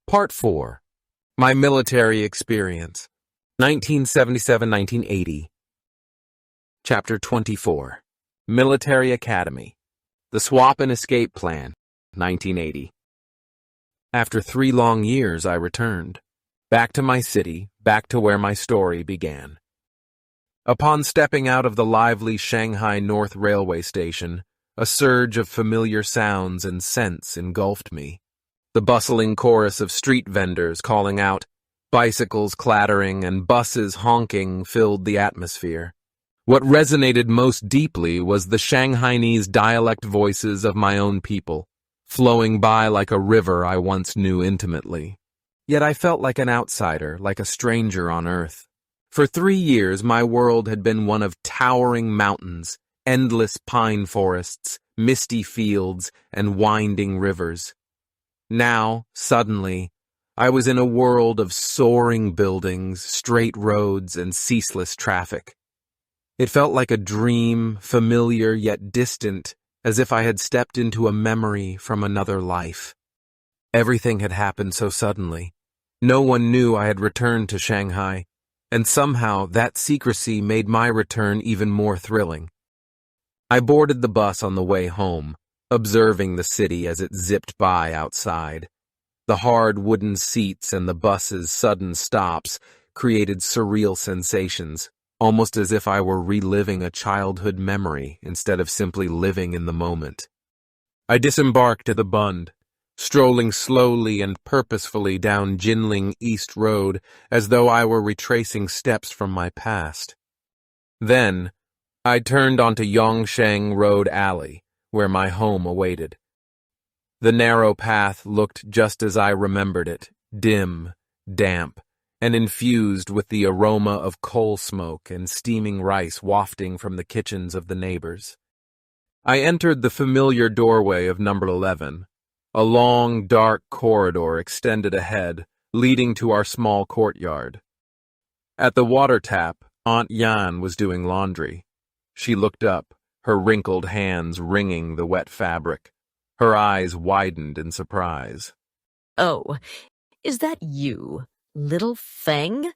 Part 4. My Military Experience, 1977-1980. Chapter 24. Military Academy. The Swap and Escape Plan, 1980. After 3 long years, I returned. Back to my city, back to where my story began. Upon stepping out of the lively Shanghai North Railway Station, a surge of familiar sounds and scents engulfed me. The bustling chorus of street vendors calling out, bicycles clattering and buses honking filled the atmosphere. What resonated most deeply was the Shanghainese dialect voices of my own people, flowing by like a river I once knew intimately. Yet I felt like an outsider, like a stranger on earth. For 3 years, my world had been one of towering mountains, endless pine forests, misty fields, and winding rivers. Now, suddenly, I was in a world of soaring buildings, straight roads, and ceaseless traffic. It felt like a dream, familiar yet distant, as if I had stepped into a memory from another life. Everything had happened so suddenly. No one knew I had returned to Shanghai, and somehow that secrecy made my return even more thrilling. I boarded the bus on the way home, observing the city as it zipped by outside. The hard wooden seats and the bus's sudden stops created surreal sensations, almost as if I were reliving a childhood memory instead of simply living in the moment. I disembarked at the Bund, strolling slowly and purposefully down Jinling East Road as though I were retracing steps from my past. Then, I turned onto Yongsheng Road Alley, where my home awaited. The narrow path looked just as I remembered it, dim, damp, and infused with the aroma of coal smoke and steaming rice wafting from the kitchens of the neighbors. I entered the familiar doorway of number 11. A long, dark corridor extended ahead, leading to our small courtyard. At the water tap, Aunt Yan was doing laundry. She looked up, her wrinkled hands wringing the wet fabric. Her eyes widened in surprise. "Oh, is that you, little Feng?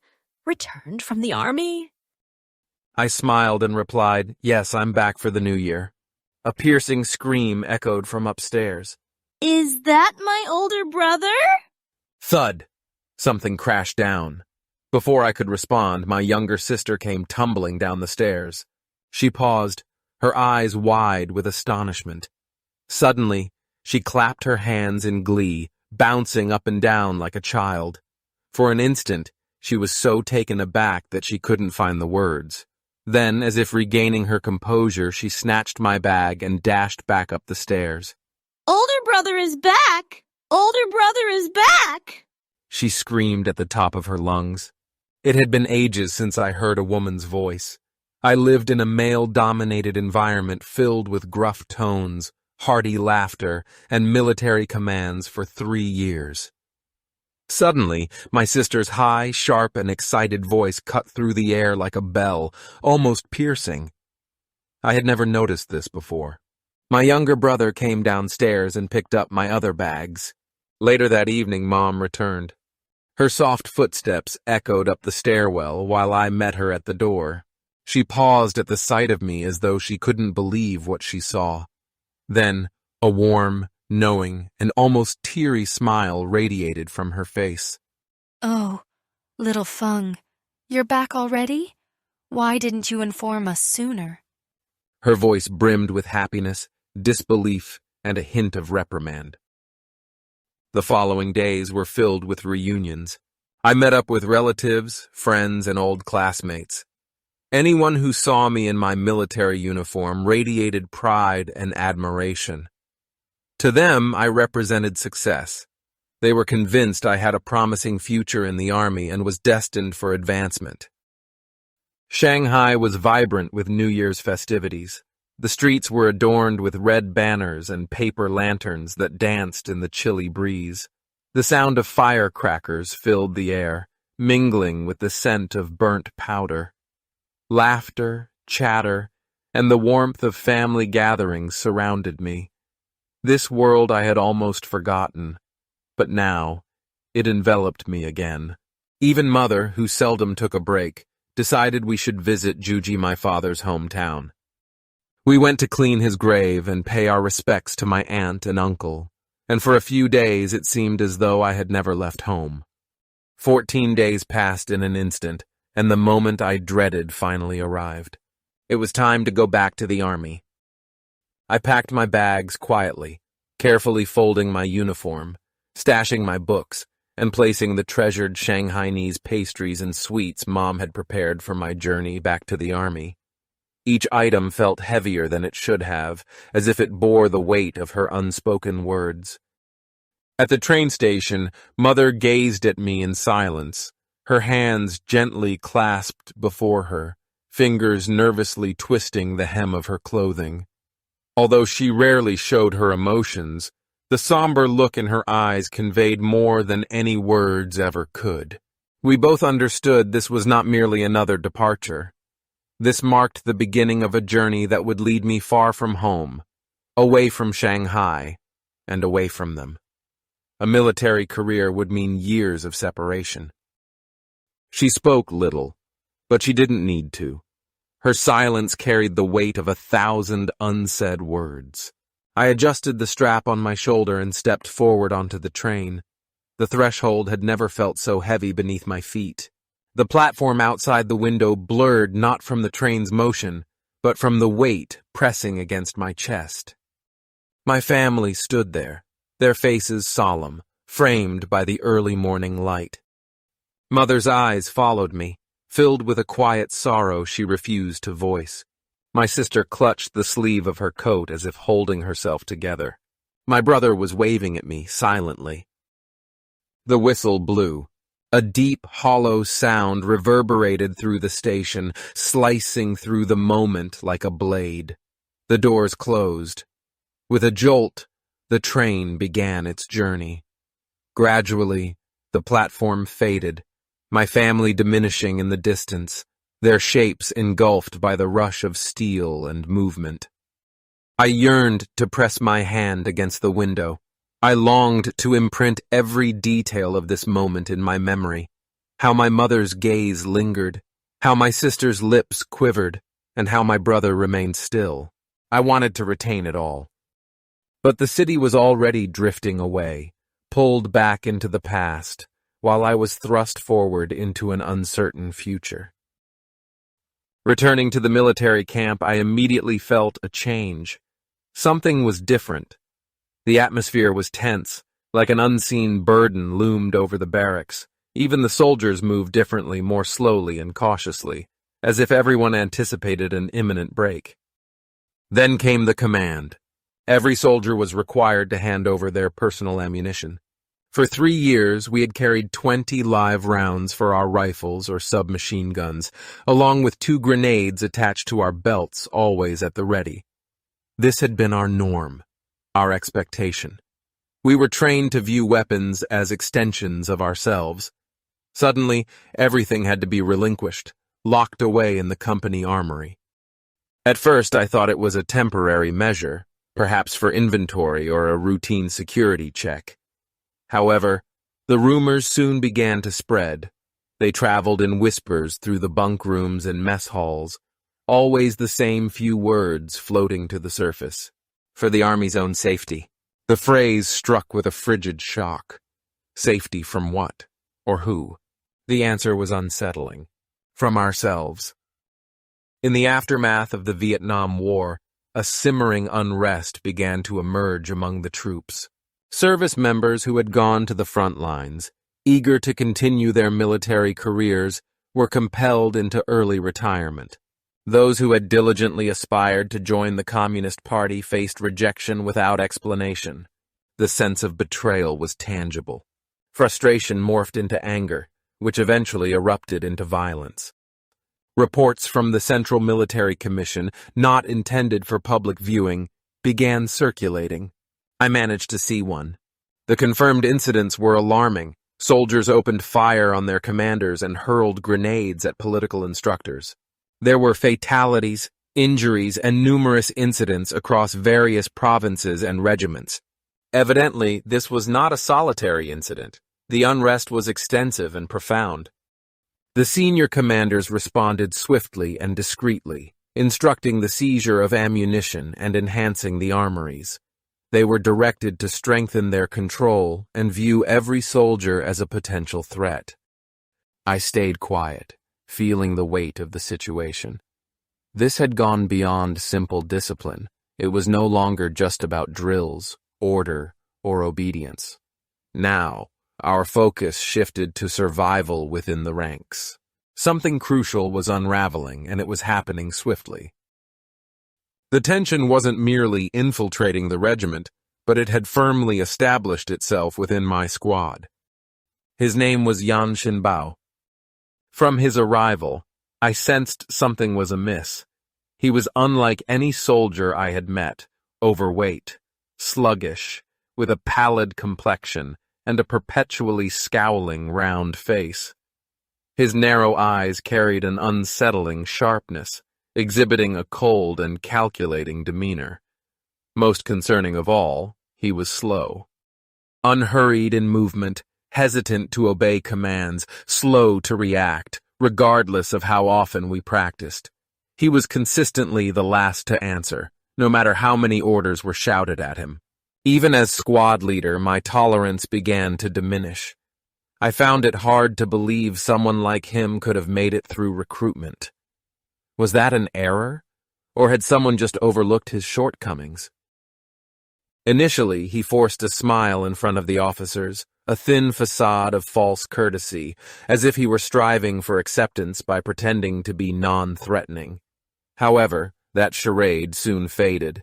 Returned from the army?" I smiled and replied, "Yes, I'm back for the new year." A piercing scream echoed from upstairs. "Is that my older brother?" Thud! Something crashed down. Before I could respond, my younger sister came tumbling down the stairs. She paused, her eyes wide with astonishment. Suddenly, she clapped her hands in glee, bouncing up and down like a child. For an instant, she was so taken aback that she couldn't find the words. Then, as if regaining her composure, she snatched my bag and dashed back up the stairs. "Older brother is back! Older brother is back!" She screamed at the top of her lungs. It had been ages since I heard a woman's voice. I lived in a male-dominated environment filled with gruff tones, hearty laughter, and military commands for 3 years. Suddenly, my sister's high, sharp, and excited voice cut through the air like a bell, almost piercing. I had never noticed this before. My younger brother came downstairs and picked up my other bags. Later that evening, Mom returned. Her soft footsteps echoed up the stairwell while I met her at the door. She paused at the sight of me as though she couldn't believe what she saw. Then, a warm, knowing, and almost teary smile radiated from her face. "Oh, little Feng, you're back already? Why didn't you inform us sooner?" Her voice brimmed with happiness, disbelief, and a hint of reprimand. The following days were filled with reunions. I met up with relatives, friends, and old classmates. Anyone who saw me in my military uniform radiated pride and admiration. To them, I represented success. They were convinced I had a promising future in the army and was destined for advancement. Shanghai was vibrant with New Year's festivities. The streets were adorned with red banners and paper lanterns that danced in the chilly breeze. The sound of firecrackers filled the air, mingling with the scent of burnt powder. Laughter, chatter, and the warmth of family gatherings surrounded me. This world I had almost forgotten, but now, It enveloped me again. Even Mother, who seldom took a break, decided we should visit Juji, my father's hometown. We went to clean his grave and pay our respects to my aunt and uncle, and for a few days it seemed as though I had never left home. 14 days passed in an instant, and the moment I dreaded finally arrived. It was time to go back to the army. I packed my bags quietly, carefully folding my uniform, stashing my books, and placing the treasured Shanghainese pastries and sweets Mom had prepared for my journey back to the army. Each item felt heavier than it should have, as if it bore the weight of her unspoken words. At the train station, Mother gazed at me in silence, her hands gently clasped before her, fingers nervously twisting the hem of her clothing. Although she rarely showed her emotions, the somber look in her eyes conveyed more than any words ever could. We both understood this was not merely another departure. This marked the beginning of a journey that would lead me far from home, away from Shanghai, and away from them. A military career would mean years of separation. She spoke little, but she didn't need to. Her silence carried the weight of 1,000 unsaid words. I adjusted the strap on my shoulder and stepped forward onto the train. The threshold had never felt so heavy beneath my feet. The platform outside the window blurred not from the train's motion, but from the weight pressing against my chest. My family stood there, their faces solemn, framed by the early morning light. Mother's eyes followed me, filled with a quiet sorrow she refused to voice. My sister clutched the sleeve of her coat as if holding herself together. My brother was waving at me silently. The whistle blew. A deep, hollow sound reverberated through the station, slicing through the moment like a blade. The doors closed. With a jolt, the train began its journey. Gradually, the platform faded, my family diminishing in the distance, their shapes engulfed by the rush of steel and movement. I yearned to press my hand against the window. I longed to imprint every detail of this moment in my memory, how my mother's gaze lingered, how my sister's lips quivered, and how my brother remained still. I wanted to retain it all. But the city was already drifting away, pulled back into the past, while I was thrust forward into an uncertain future. Returning to the military camp, I immediately felt a change. Something was different. The atmosphere was tense, like an unseen burden loomed over the barracks. Even the soldiers moved differently, more slowly and cautiously, as if everyone anticipated an imminent break. Then came the command. Every soldier was required to hand over their personal ammunition. For 3 years, we had carried 20 live rounds for our rifles or submachine guns, along with 2 grenades attached to our belts, always at the ready. This had been our norm, our expectation. We were trained to view weapons as extensions of ourselves. Suddenly, everything had to be relinquished, locked away in the company armory. At first, I thought it was a temporary measure, perhaps for inventory or a routine security check. However, the rumors soon began to spread. They traveled in whispers through the bunk rooms and mess halls, always the same few words floating to the surface. For the Army's own safety. The phrase struck with a frigid shock. Safety from what? Or who? The answer was unsettling. From ourselves. In the aftermath of the Vietnam War, a simmering unrest began to emerge among the troops. Service members who had gone to the front lines, eager to continue their military careers, were compelled into early retirement. Those who had diligently aspired to join the Communist Party faced rejection without explanation. The sense of betrayal was tangible. Frustration morphed into anger, which eventually erupted into violence. Reports from the Central Military Commission, not intended for public viewing, began circulating. I managed to see one. The confirmed incidents were alarming. Soldiers opened fire on their commanders and hurled grenades at political instructors. There were fatalities, injuries, and numerous incidents across various provinces and regiments. Evidently, this was not a solitary incident. The unrest was extensive and profound. The senior commanders responded swiftly and discreetly, instructing the seizure of ammunition and enhancing the armories. They were directed to strengthen their control and view every soldier as a potential threat. I stayed quiet, feeling the weight of the situation. This had gone beyond simple discipline. It was no longer just about drills, order, or obedience. Now, our focus shifted to survival within the ranks. Something crucial was unraveling, and it was happening swiftly. The tension wasn't merely infiltrating the regiment, but it had firmly established itself within my squad. His name was Yan Xinbao. From his arrival, I sensed something was amiss. He was unlike any soldier I had met, overweight, sluggish, with a pallid complexion and a perpetually scowling round face. His narrow eyes carried an unsettling sharpness, exhibiting a cold and calculating demeanor. Most concerning of all, he was slow. Unhurried in movement, hesitant to obey commands, slow to react, regardless of how often we practiced. He was consistently the last to answer, no matter how many orders were shouted at him. Even as squad leader, my tolerance began to diminish. I found it hard to believe someone like him could have made it through recruitment. Was that an error? Or had someone just overlooked his shortcomings? Initially, he forced a smile in front of the officers, a thin facade of false courtesy, as if he were striving for acceptance by pretending to be non-threatening. However, that charade soon faded.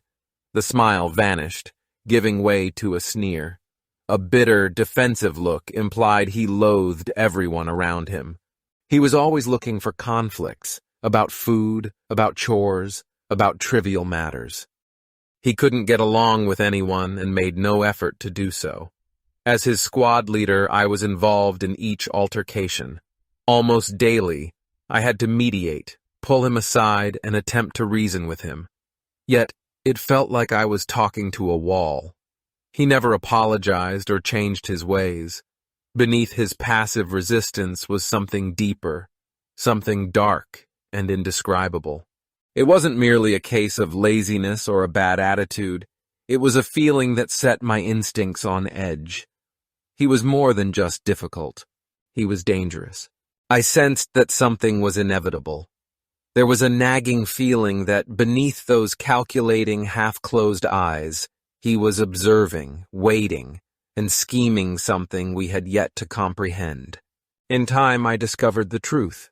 The smile vanished, giving way to a sneer. A bitter, defensive look implied he loathed everyone around him. He was always looking for conflicts, about food, about chores, about trivial matters. He couldn't get along with anyone and made no effort to do so. As his squad leader, I was involved in each altercation. Almost daily, I had to mediate, pull him aside, and attempt to reason with him. Yet, it felt like I was talking to a wall. He never apologized or changed his ways. Beneath his passive resistance was something deeper, something dark and indescribable. It wasn't merely a case of laziness or a bad attitude. It was a feeling that set my instincts on edge. He was more than just difficult. He was dangerous. I sensed that something was inevitable. There was a nagging feeling that beneath those calculating, half-closed eyes, he was observing, waiting, and scheming something we had yet to comprehend. In time, I discovered the truth.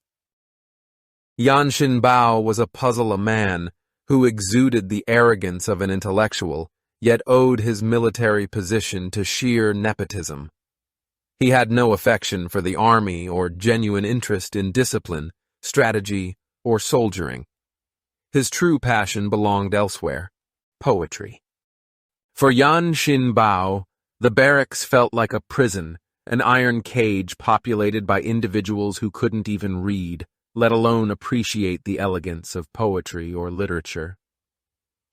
Yan Xinbao was a puzzle a man who exuded the arrogance of an intellectual, yet owed his military position to sheer nepotism. He had no affection for the army or genuine interest in discipline, strategy, or soldiering. His true passion belonged elsewhere, poetry. For Yan Xinbao, the barracks felt like a prison, an iron cage populated by individuals who couldn't even read, let alone appreciate the elegance of poetry or literature.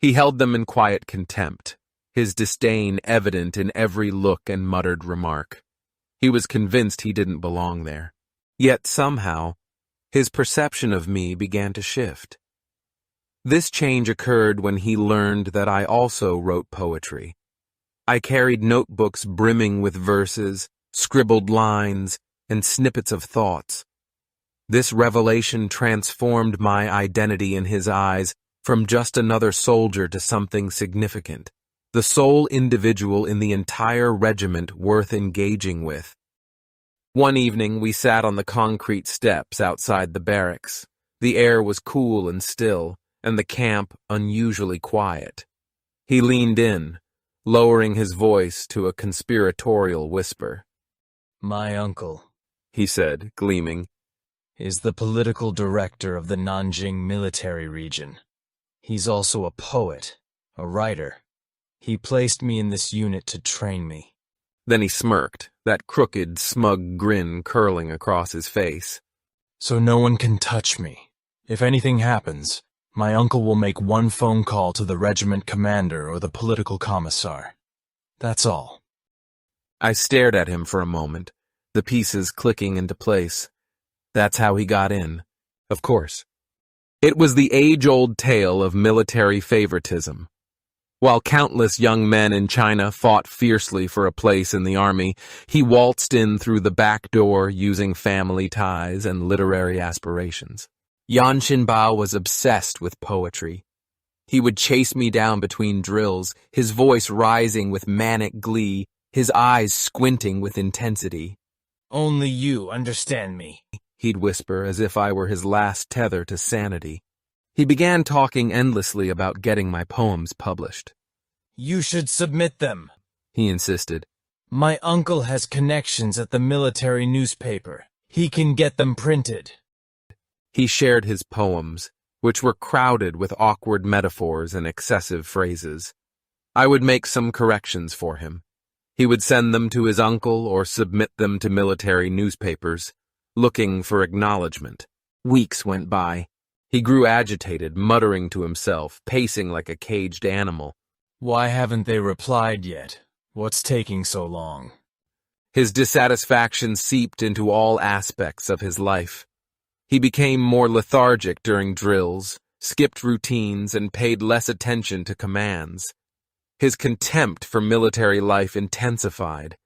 He held them in quiet contempt, his disdain evident in every look and muttered remark. He was convinced he didn't belong there. Yet somehow, his perception of me began to shift. This change occurred when he learned that I also wrote poetry. I carried notebooks brimming with verses, scribbled lines, and snippets of thoughts. This revelation transformed my identity in his eyes from just another soldier to something significant, the sole individual in the entire regiment worth engaging with. One evening, we sat on the concrete steps outside the barracks. The air was cool and still, and the camp unusually quiet. He leaned in, lowering his voice to a conspiratorial whisper. "My uncle," he said, gleaming, "is the political director of the Nanjing military region. He's also a poet, a writer. He placed me in this unit to train me." Then he smirked, that crooked, smug grin curling across his face. "So no one can touch me. If anything happens, my uncle will make one phone call to the regiment commander or the political commissar. That's all." I stared at him for a moment, the pieces clicking into place. That's how he got in. Of course. It was the age-old tale of military favoritism. While countless young men in China fought fiercely for a place in the army, he waltzed in through the back door using family ties and literary aspirations. Yan Xinbao was obsessed with poetry. He would chase me down between drills, his voice rising with manic glee, his eyes squinting with intensity. Only you understand me, He'd whisper as if I were his last tether to sanity. He began talking endlessly about getting my poems published. You should submit them, He insisted. My uncle has connections at the military newspaper. He can get them printed. He shared his poems, which were crowded with awkward metaphors and excessive phrases. I would make some corrections for him. He would send them to his uncle or submit them to military newspapers, looking for acknowledgement. Weeks went by. He grew agitated, muttering to himself, pacing like a caged animal. Why haven't they replied yet? What's taking so long? His dissatisfaction seeped into all aspects of his life. He became more lethargic during drills, skipped routines, and paid less attention to commands. His contempt for military life intensified,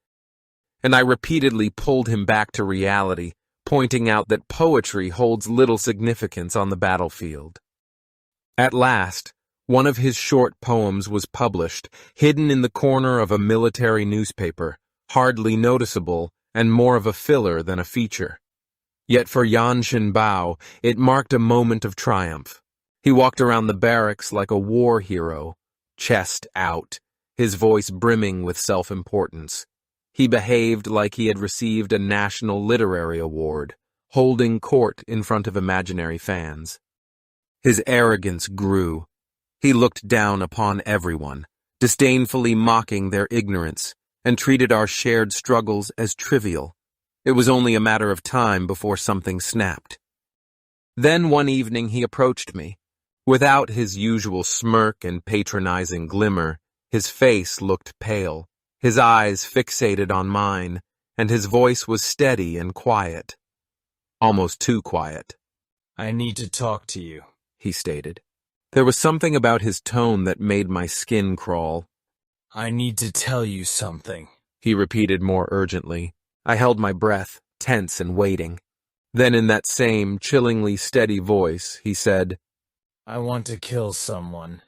and I repeatedly pulled him back to reality, pointing out that poetry holds little significance on the battlefield. At last, one of his short poems was published, hidden in the corner of a military newspaper, hardly noticeable and more of a filler than a feature. Yet for Yan Xinbao, it marked a moment of triumph. He walked around the barracks like a war hero, chest out, his voice brimming with self-importance. He behaved like he had received a national literary award, holding court in front of imaginary fans. His arrogance grew. He looked down upon everyone, disdainfully mocking their ignorance, and treated our shared struggles as trivial. It was only a matter of time before something snapped. Then one evening he approached me. Without his usual smirk and patronizing glimmer, his face looked pale, his eyes fixated on mine, and his voice was steady and quiet. Almost too quiet. I need to talk to you, he stated. There was something about his tone that made my skin crawl. I need to tell you something, he repeated more urgently. I held my breath, tense and waiting. Then in that same chillingly steady voice, he said, I want to kill someone.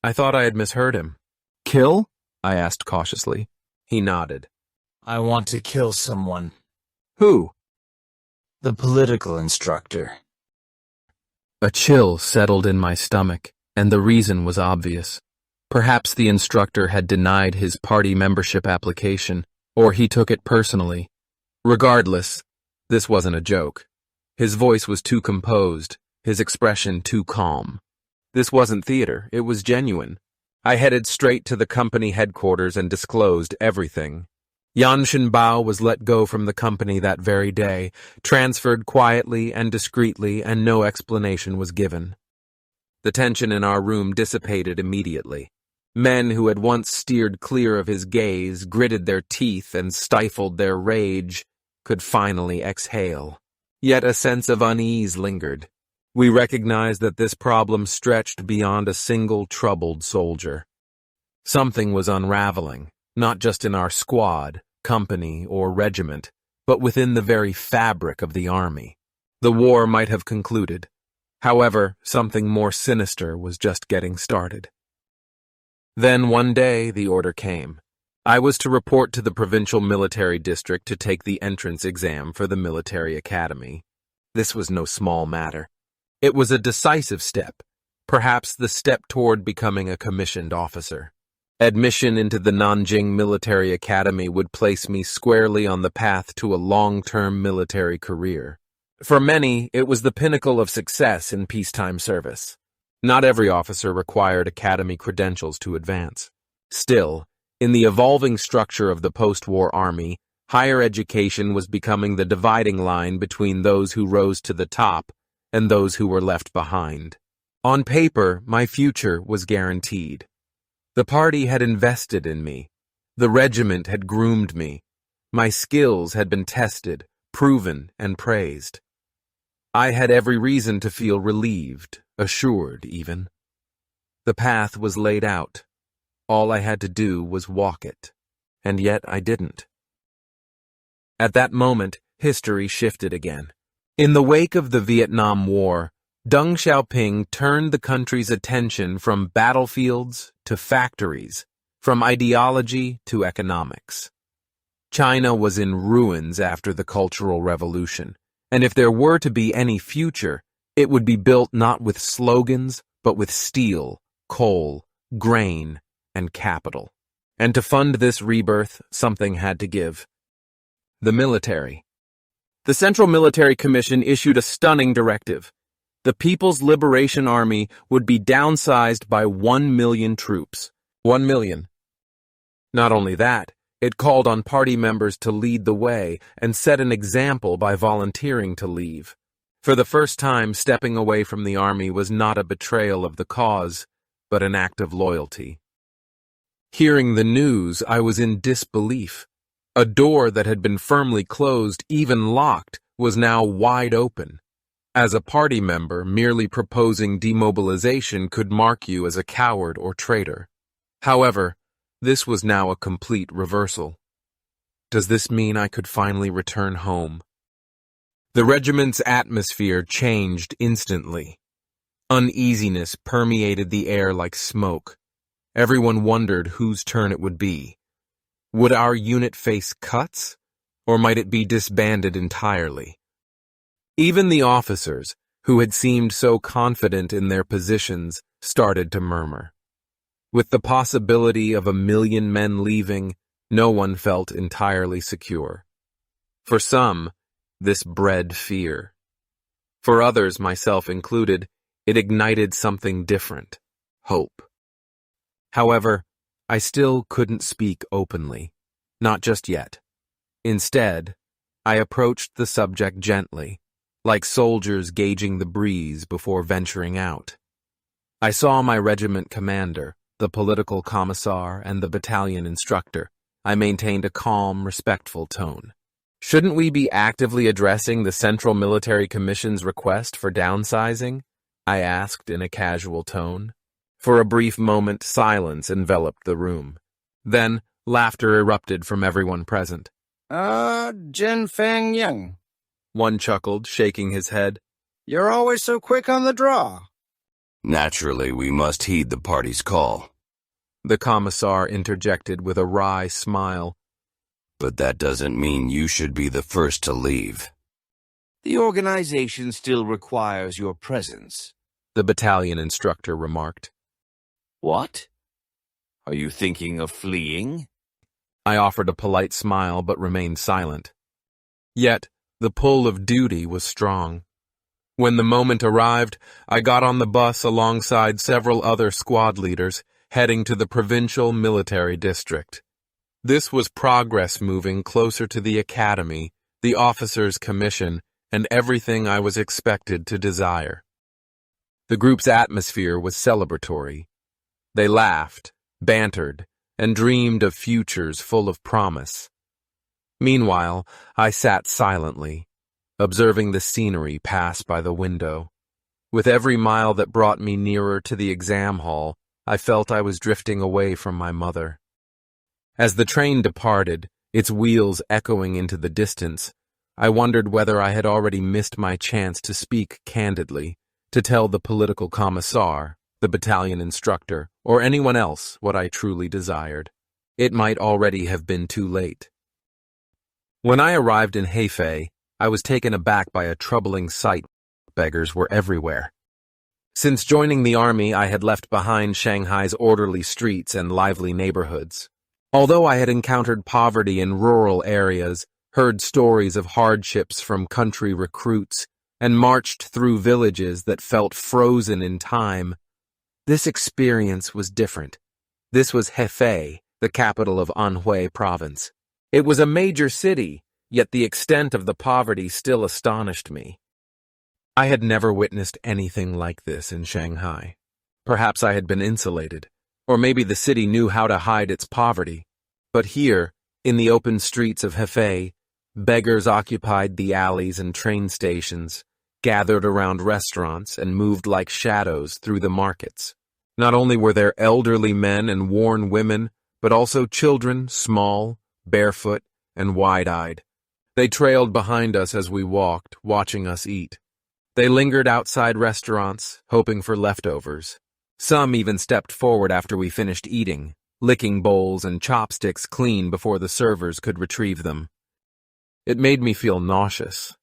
I thought I had misheard him. Kill? I asked cautiously. He nodded. I want to kill someone. Who? The political instructor. A chill settled in my stomach, and the reason was obvious. Perhaps the instructor had denied his party membership application, or he took it personally. Regardless, this wasn't a joke. His voice was too composed, his expression too calm. This wasn't theater, it was genuine. I headed straight to the company headquarters and disclosed everything. Yan Xinbao was let go from the company that very day, transferred quietly and discreetly, and no explanation was given. The tension in our room dissipated immediately. Men who had once steered clear of his gaze, gritted their teeth, and stifled their rage, could finally exhale. Yet a sense of unease lingered. We recognized that this problem stretched beyond a single troubled soldier. Something was unraveling, not just in our squad, company, or regiment, but within the very fabric of the army. The war might have concluded. However, something more sinister was just getting started. Then one day, the order came. I was to report to the provincial military district to take the entrance exam for the military academy. This was no small matter. It was a decisive step, perhaps the step toward becoming a commissioned officer. Admission into the Nanjing Military Academy would place me squarely on the path to a long-term military career. For many, it was the pinnacle of success in peacetime service. Not every officer required academy credentials to advance. Still, in the evolving structure of the post-war army, higher education was becoming the dividing line between those who rose to the top and those who were left behind. On paper, my future was guaranteed. The party had invested in me. The regiment had groomed me. My skills had been tested, proven, and praised. I had every reason to feel relieved, assured even. The path was laid out. All I had to do was walk it. And yet I didn't. At that moment, history shifted again. In the wake of the Vietnam War, Deng Xiaoping turned the country's attention from battlefields to factories, from ideology to economics. China was in ruins after the Cultural Revolution, and if there were to be any future, it would be built not with slogans, but with steel, coal, grain, and capital. And to fund this rebirth, something had to give. The military. The Central Military Commission issued a stunning directive. The People's Liberation Army would be downsized by 1 million troops. 1 million. Not only that, it called on party members to lead the way and set an example by volunteering to leave. For the first time, stepping away from the army was not a betrayal of the cause, but an act of loyalty. Hearing the news, I was in disbelief. A door that had been firmly closed, even locked, was now wide open. As a party member, merely proposing demobilization could mark you as a coward or traitor. However, this was now a complete reversal. Does this mean I could finally return home? The regiment's atmosphere changed instantly. Uneasiness permeated the air like smoke. Everyone wondered whose turn it would be. Would our unit face cuts, or might it be disbanded entirely? Even the officers, who had seemed so confident in their positions, started to murmur. With the possibility of 1 million men leaving, no one felt entirely secure. For some, this bred fear. For others, myself included, it ignited something different, hope. However, I still couldn't speak openly, not just yet. Instead, I approached the subject gently, like soldiers gauging the breeze before venturing out. I saw my regiment commander, the political commissar, and the battalion instructor. I maintained a calm, respectful tone. Shouldn't we be actively addressing the Central Military Commission's request for downsizing? I asked in a casual tone. For a brief moment, silence enveloped the room. Then, laughter erupted from everyone present. Jin Feng Yang. One chuckled, shaking his head. You're always so quick on the draw. Naturally, we must heed the party's call. The commissar interjected with a wry smile. But that doesn't mean you should be the first to leave. The organization still requires your presence, the battalion instructor remarked. What? Are you thinking of fleeing? I offered a polite smile but remained silent. Yet, the pull of duty was strong. When the moment arrived, I got on the bus alongside several other squad leaders, heading to the provincial military district. This was progress moving closer to the academy, the officers' commission, and everything I was expected to desire. The group's atmosphere was celebratory. They laughed, bantered, and dreamed of futures full of promise. Meanwhile, I sat silently, observing the scenery pass by the window. With every mile that brought me nearer to the exam hall, I felt I was drifting away from my mother. As the train departed, its wheels echoing into the distance, I wondered whether I had already missed my chance to speak candidly, to tell the political commissar, the battalion instructor, or anyone else what I truly desired. It might already have been too late. When I arrived in Hefei, I was taken aback by a troubling sight. Beggars were everywhere. Since joining the army, I had left behind Shanghai's orderly streets and lively neighborhoods. Although I had encountered poverty in rural areas, heard stories of hardships from country recruits, and marched through villages that felt frozen in time, this experience was different. This was Hefei, the capital of Anhui province. It was a major city, yet the extent of the poverty still astonished me. I had never witnessed anything like this in Shanghai. Perhaps I had been insulated, or maybe the city knew how to hide its poverty. But here, In the open streets of Hefei, beggars occupied the alleys and train stations, gathered around restaurants, and moved like shadows through the markets. Not only were there elderly men and worn women, but also children, small, barefoot, and wide-eyed. They trailed behind us as we walked, watching us eat. They lingered outside restaurants, hoping for leftovers. Some even stepped forward after we finished eating, licking bowls and chopsticks clean before the servers could retrieve them. It made me feel nauseous.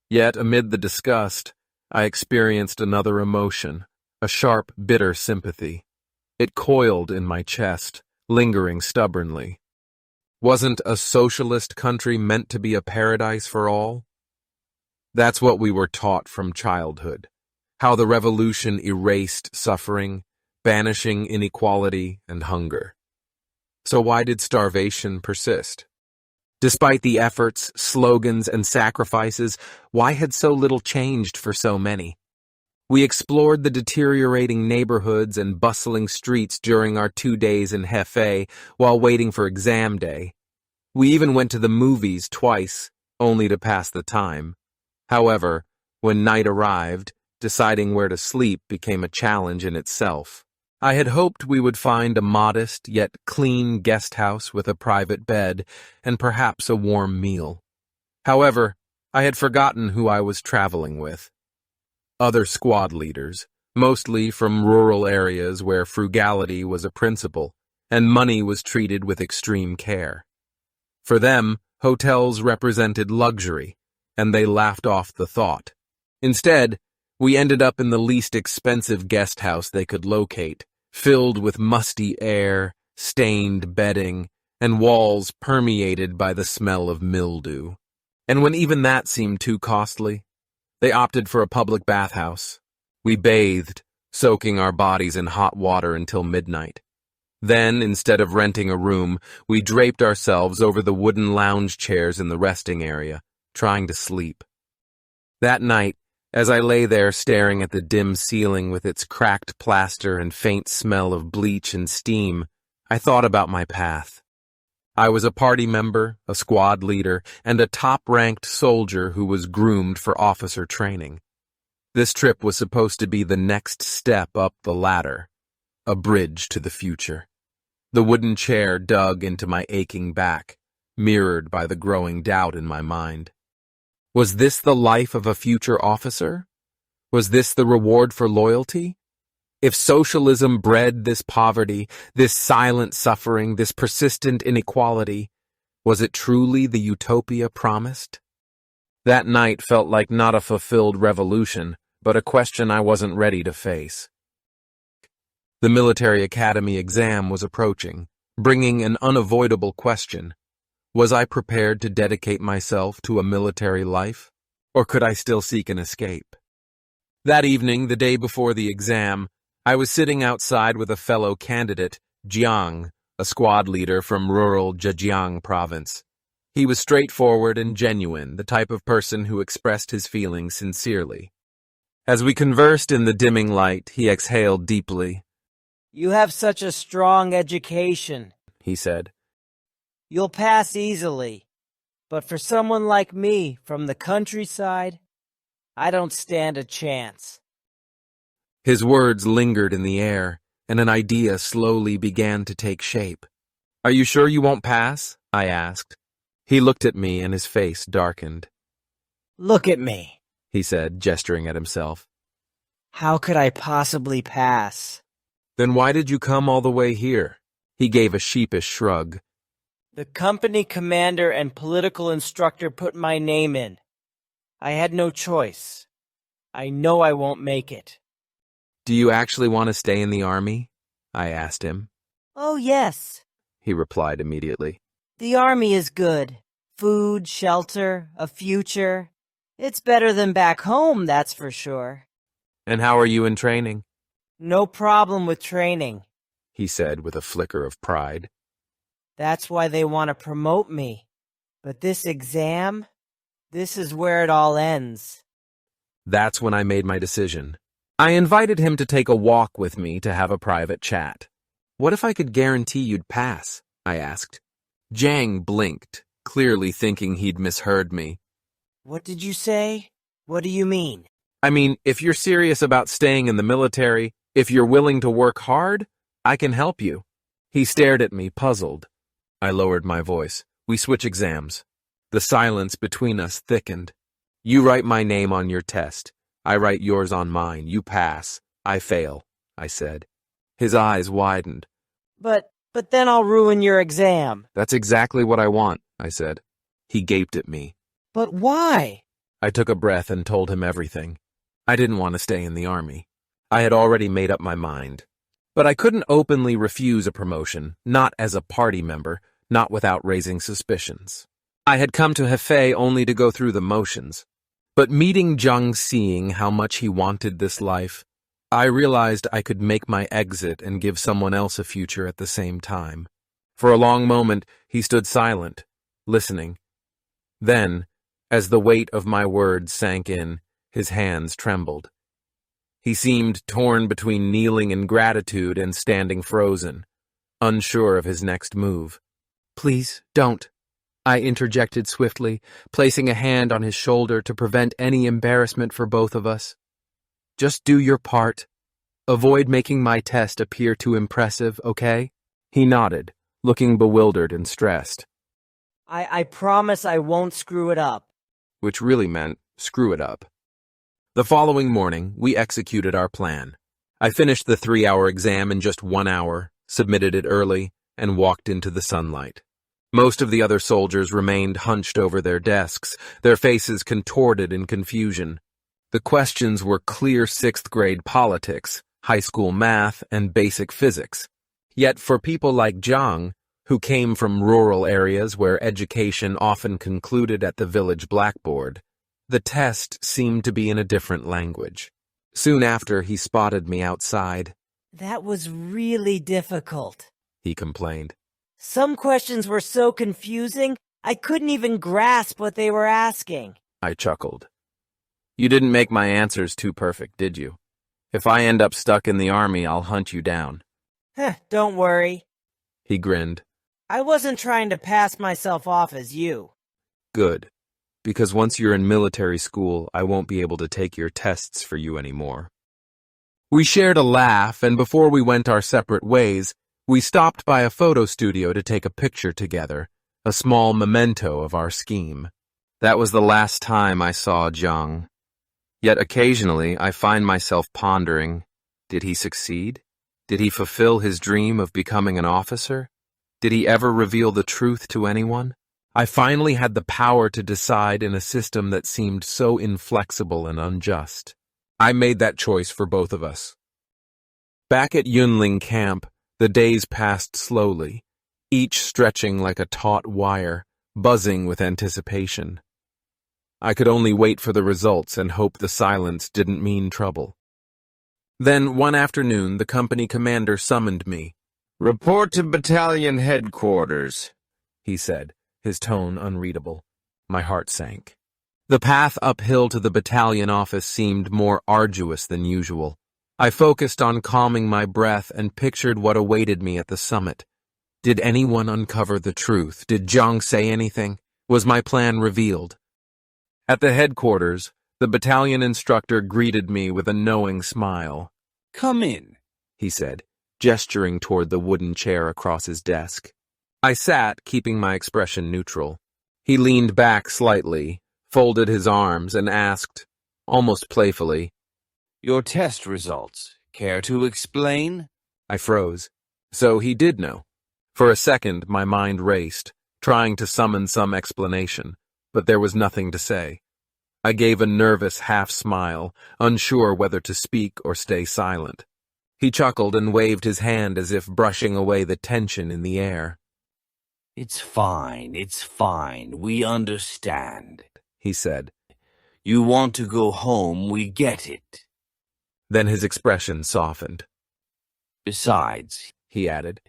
Yet, amid the disgust, I experienced another emotion, a sharp, bitter sympathy. It coiled in my chest, lingering stubbornly. Wasn't a socialist country meant to be a paradise for all? That's what we were taught from childhood, how the revolution erased suffering, banishing inequality and hunger. So why did starvation persist? Despite the efforts, slogans, and sacrifices, why had so little changed for so many? We explored the deteriorating neighborhoods and bustling streets during our 2 days in Hefei while waiting for exam day. We even went to the movies twice, only to pass the time. However, when night arrived, deciding where to sleep became a challenge in itself. I had hoped we would find a modest yet clean guest house with a private bed and perhaps a warm meal. However, I had forgotten who I was traveling with. Other squad leaders, mostly from rural areas where frugality was a principle and money was treated with extreme care. For them, hotels represented luxury, and they laughed off the thought. Instead, we ended up in the least expensive guest house they could locate, filled with musty air, stained bedding, and walls permeated by the smell of mildew. And when even that seemed too costly, they opted for a public bathhouse. We bathed, soaking our bodies in hot water until midnight. Then, instead of renting a room, we draped ourselves over the wooden lounge chairs in the resting area, trying to sleep. That night, as I lay there staring at the dim ceiling with its cracked plaster and faint smell of bleach and steam, I thought about my path. I was a party member, a squad leader, and a top-ranked soldier who was groomed for officer training. This trip was supposed to be the next step up the ladder, a bridge to the future. The wooden chair dug into my aching back, mirrored by the growing doubt in my mind. Was this the life of a future officer? Was this the reward for loyalty? If socialism bred this poverty, this silent suffering, this persistent inequality, was it truly the utopia promised? That night felt like not a fulfilled revolution, but a question I wasn't ready to face. The military academy exam was approaching, bringing an unavoidable question. Was I prepared to dedicate myself to a military life, or could I still seek an escape? That evening, the day before the exam, I was sitting outside with a fellow candidate, Jiang, a squad leader from rural Zhejiang province. He was straightforward and genuine, the type of person who expressed his feelings sincerely. As we conversed in the dimming light, he exhaled deeply. "You have such a strong education," he said. "You'll pass easily. But for someone like me from the countryside, I don't stand a chance." His words lingered in the air, and an idea slowly began to take shape. "Are you sure you won't pass?" I asked. He looked at me and his face darkened. "Look at me," he said, gesturing at himself. "How could I possibly pass?" "Then why did you come all the way here?" He gave a sheepish shrug. "The company commander and political instructor put my name in. I had no choice. I know I won't make it." "Do you actually want to stay in the army?" I asked him. "Oh, yes," he replied immediately. "The army is good. Food, shelter, a future. It's better than back home, that's for sure." "And how are you in training?" "No problem with training," he said with a flicker of pride. "That's why they want to promote me. But this exam, this is where it all ends." That's when I made my decision. I invited him to take a walk with me to have a private chat. "What if I could guarantee you'd pass?" I asked. Jang blinked, clearly thinking he'd misheard me. What did you say? What do you mean? I mean, if you're serious about staying in the military, if you're willing to work hard, I can help you. He stared at me, puzzled. I lowered my voice. We switch exams. The silence between us thickened. You write my name on your test. I write yours on mine. You pass. I fail, I said. His eyes widened. But then I'll ruin your exam. That's exactly what I want, I said. He gaped at me. But why? I took a breath and told him everything. I didn't want to stay in the army. I had already made up my mind. But I couldn't openly refuse a promotion, not as a party member, not without raising suspicions. I had come to Hefei only to go through the motions. But meeting Zhang, seeing how much he wanted this life, I realized I could make my exit and give someone else a future at the same time. For a long moment, he stood silent, listening. Then, as the weight of my words sank in, his hands trembled. He seemed torn between kneeling in gratitude and standing frozen, unsure of his next move. Please, don't, I interjected swiftly, placing a hand on his shoulder to prevent any embarrassment for both of us. Just do your part. Avoid making my test appear too impressive, okay? He nodded, looking bewildered and stressed. I promise I won't screw it up. Which really meant screw it up. The following morning, we executed our plan. I finished the 3-hour exam in just 1 hour, submitted it early, and walked into the sunlight. Most of the other soldiers remained hunched over their desks, their faces contorted in confusion. The questions were clear 6th grade politics, high school math, and basic physics. Yet for people like Zhang, who came from rural areas where education often concluded at the village blackboard, the test seemed to be in a different language. Soon after, he spotted me outside. That was really difficult, he complained. Some questions were so confusing, I couldn't even grasp what they were asking. I chuckled. You didn't make my answers too perfect, did you? If I end up stuck in the army, I'll hunt you down. Don't worry. He grinned. I wasn't trying to pass myself off as you. Good. Because once you're in military school, I won't be able to take your tests for you anymore. We shared a laugh, and before we went our separate ways, we stopped by a photo studio to take a picture together, a small memento of our scheme. That was the last time I saw Zhang. Yet occasionally I find myself pondering, did he succeed? Did he fulfill his dream of becoming an officer? Did he ever reveal the truth to anyone? I finally had the power to decide in a system that seemed so inflexible and unjust. I made that choice for both of us. Back at Yunling camp, the days passed slowly, each stretching like a taut wire, buzzing with anticipation. I could only wait for the results and hope the silence didn't mean trouble. Then, one afternoon, the company commander summoned me. Report to battalion headquarters, he said, his tone unreadable. My heart sank. The path uphill to the battalion office seemed more arduous than usual. I focused on calming my breath and pictured what awaited me at the summit. Did anyone uncover the truth? Did Zhang say anything? Was my plan revealed? At the headquarters, the battalion instructor greeted me with a knowing smile. Come in, he said, gesturing toward the wooden chair across his desk. I sat, keeping my expression neutral. He leaned back slightly, folded his arms, and asked, almost playfully, Your test results. Care to explain? I froze. So he did know. For a second, my mind raced, trying to summon some explanation, but there was nothing to say. I gave a nervous half-smile, unsure whether to speak or stay silent. He chuckled and waved his hand as if brushing away the tension in the air. It's fine, we understand, he said. You want to go home, we get it. Then his expression softened. Besides, he added,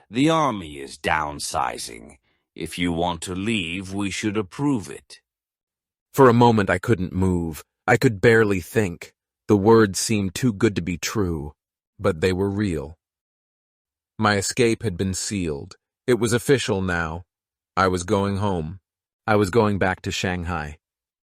the army is downsizing. If you want to leave, we should approve it. For a moment I couldn't move. I could barely think. The words seemed too good to be true, but they were real. My escape had been sealed. It was official now. I was going home. I was going back to Shanghai.